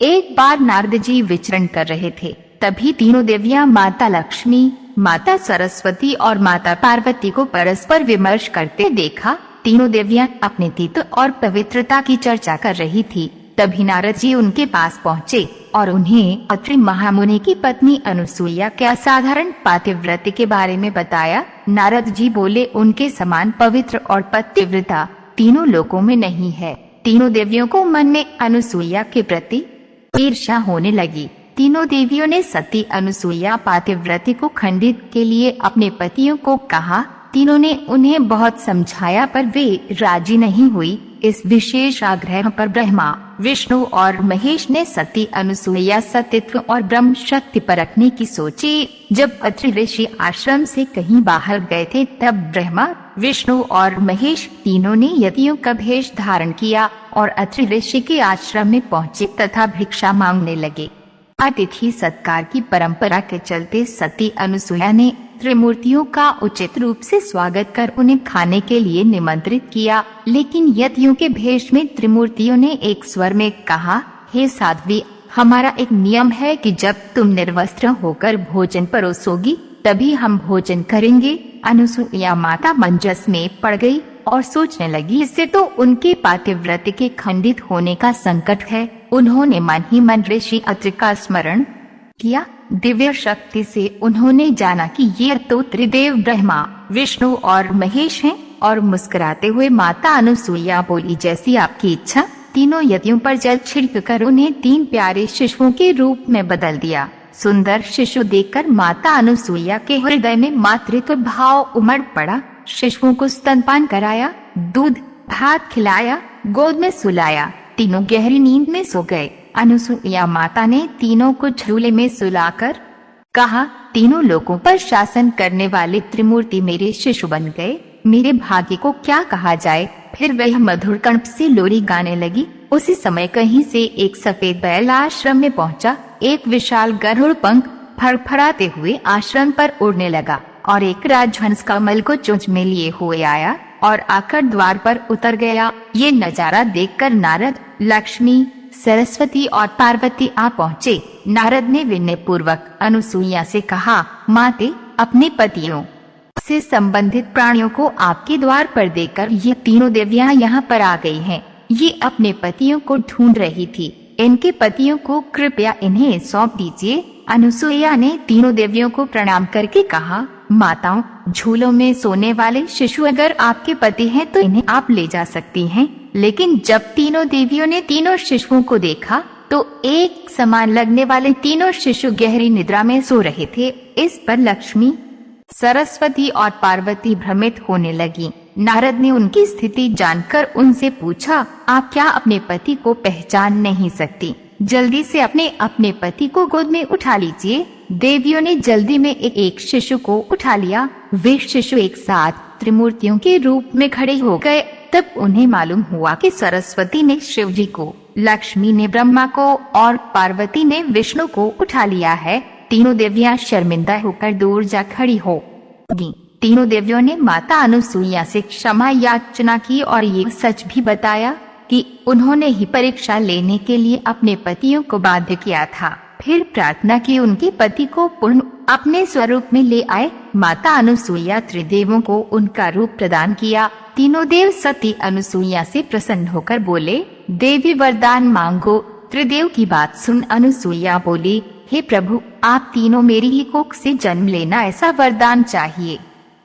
एक बार नारद जी विचरण कर रहे थे, तभी तीनों देवियां माता लक्ष्मी, माता सरस्वती और माता पार्वती को परस्पर विमर्श करते देखा। तीनों देवियां अपने तीर्थ और पवित्रता की चर्चा कर रही थी। तभी नारद जी उनके पास पहुँचे और उन्हें अत्रि महामुनि की पत्नी अनुसूया के असाधारण पातिव्रत्य के बारे में बताया। नारद जी बोले, उनके समान पवित्र और पतिव्रता तीनों लोकों में नहीं है। तीनों देवियों को मन में अनुसूया के प्रति ईर्ष्या होने लगी। तीनों देवियों ने सती अनुसूया पातिव्रत्य को खंडित के लिए अपने पतियों को कहा। तीनों ने उन्हें बहुत समझाया पर वे राजी नहीं हुई। इस विशेष आग्रह पर ब्रह्मा, विष्णु और महेश ने सती अनुसूया सतीत्व और ब्रह्म शक्ति परखने की सोची। जब अत्रि ऋषि आश्रम से कहीं बाहर गए थे, तब ब्रह्मा, विष्णु और महेश तीनों ने यतियों का भेष धारण किया और अत्रि ऋषि के आश्रम में पहुँचे तथा भिक्षा मांगने लगे। अतिथि सत्कार की परंपरा के चलते सती अनुसूया ने त्रिमूर्तियों का उचित रूप से स्वागत कर उन्हें खाने के लिए निमंत्रित किया। लेकिन यतियों के भेष में त्रिमूर्तियों ने एक स्वर में कहा, हे साध्वी, हमारा एक नियम है कि जब तुम निर्वस्त्र होकर भोजन परोसोगी तभी हम भोजन करेंगे। अनुसूया माता मंजस में पड़ गई और सोचने लगी, इससे तो उनके पातिव्रत्य के खंडित होने का संकट है। उन्होंने मन ही मन ऋषि अत्रि का स्मरण किया। दिव्य शक्ति से उन्होंने जाना कि ये तो त्रिदेव ब्रह्मा, विष्णु और महेश हैं और मुस्कुराते हुए माता अनुसूया बोली, जैसी आपकी इच्छा। तीनों यतियों पर जल छिड़क कर उन्हें 3 प्यारे शिशुओं के रूप में बदल दिया। सुंदर शिशु देखकर माता अनुसूया के हृदय में मातृत्व भाव उमड़ पड़ा। शिशुओं को स्तनपान कराया, दूध भात खिलाया, गोद में सुलाया। तीनों गहरी नींद में सो गए। अनुसूया माता ने तीनों को झूले में सुलाकर कहा, तीनों लोगों पर शासन करने वाले त्रिमूर्ति मेरे शिशु बन गए। मेरे भाग्य को क्या कहा जाए। फिर वह मधुर कंठ से लोरी गाने लगी। उसी समय कहीं से एक सफेद बैल आश्रम में पहुंचा। एक विशाल गरुड़ पंख फड़फड़ाते हुए आश्रम पर उड़ने लगा और एक राजहंस कमल को चोंच में लिए हुए आया और आकर द्वार पर उतर गया। ये नजारा देखकर नारद, लक्ष्मी, सरस्वती और पार्वती आ पहुँचे। नारद ने विनय पूर्वक अनुसूया से कहा, माते, अपने पतियों से संबंधित प्राणियों को आपके द्वार पर देकर ये तीनों देवियां यहाँ पर आ गई हैं। ये अपने पतियों को ढूंढ रही थी। इनके पतियों को कृपया इन्हें सौंप दीजिए। अनुसूया ने तीनों देवियों को प्रणाम करके कहा, माताओं, झूलों में सोने वाले शिशु अगर आपके पति हैं तो इन्हें आप ले जा सकती हैं। लेकिन जब तीनों देवियों ने तीनों शिशुओं को देखा तो एक समान लगने वाले तीनों शिशु गहरी निद्रा में सो रहे थे। इस पर लक्ष्मी, सरस्वती और पार्वती भ्रमित होने लगी। नारद ने उनकी स्थिति जानकर उनसे पूछा, आप क्या अपने पति को पहचान नहीं सकती? जल्दी से अपने पति को गोद में उठा लीजिए। देवियों ने जल्दी में एक शिशु को उठा लिया। वे शिशु एक साथ त्रिमूर्तियों के रूप में खड़े हो गए। तब उन्हें मालूम हुआ कि सरस्वती ने शिव जी को, लक्ष्मी ने ब्रह्मा को और पार्वती ने विष्णु को उठा लिया है। तीनों देवियां शर्मिंदा होकर दूर जा खड़ी हो गईं। तीनों देवियों ने माता अनुसूया से क्षमा याचना की और ये सच भी बताया कि उन्होंने ही परीक्षा लेने के लिए अपने पतियों को बाध्य किया था। फिर प्रार्थना की उनके पति को पुनः अपने स्वरूप में ले आए। माता अनुसूया त्रिदेवों को उनका रूप प्रदान किया। तीनों देव सती अनुसूया से प्रसन्न होकर बोले, देवी वरदान मांगो। त्रिदेव की बात सुन अनुसूया बोली, हे प्रभु, आप तीनों मेरी ही कोख से जन्म लेना ऐसा वरदान चाहिए,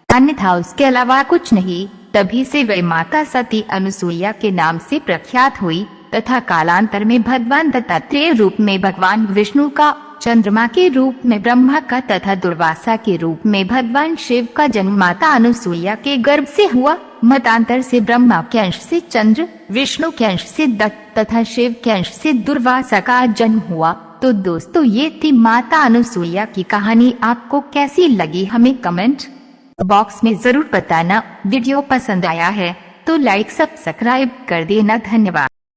अन्यथा उसके अलावा कुछ नहीं। तभी से वे माता सती अनुसूया के नाम से प्रख्यात हुई तथा कालांतर में भगवान दत्तात्रेय रूप में भगवान विष्णु का, चंद्रमा के रूप में ब्रह्मा का तथा दुर्वासा के रूप में भगवान शिव का जन्म माता अनुसूया के गर्भ से हुआ। मतांतर से ब्रह्मा के अंश से चंद्र, विष्णु के अंश से दत्त तथा शिव के अंश से दुर्वासा का जन्म हुआ। तो दोस्तों, ये थी माता अनुसूया की कहानी। आपको कैसी लगी हमें कमेंट बॉक्स में जरूर बताना। वीडियो पसंद आया है तो लाइक सब्सक्राइब कर देना। धन्यवाद।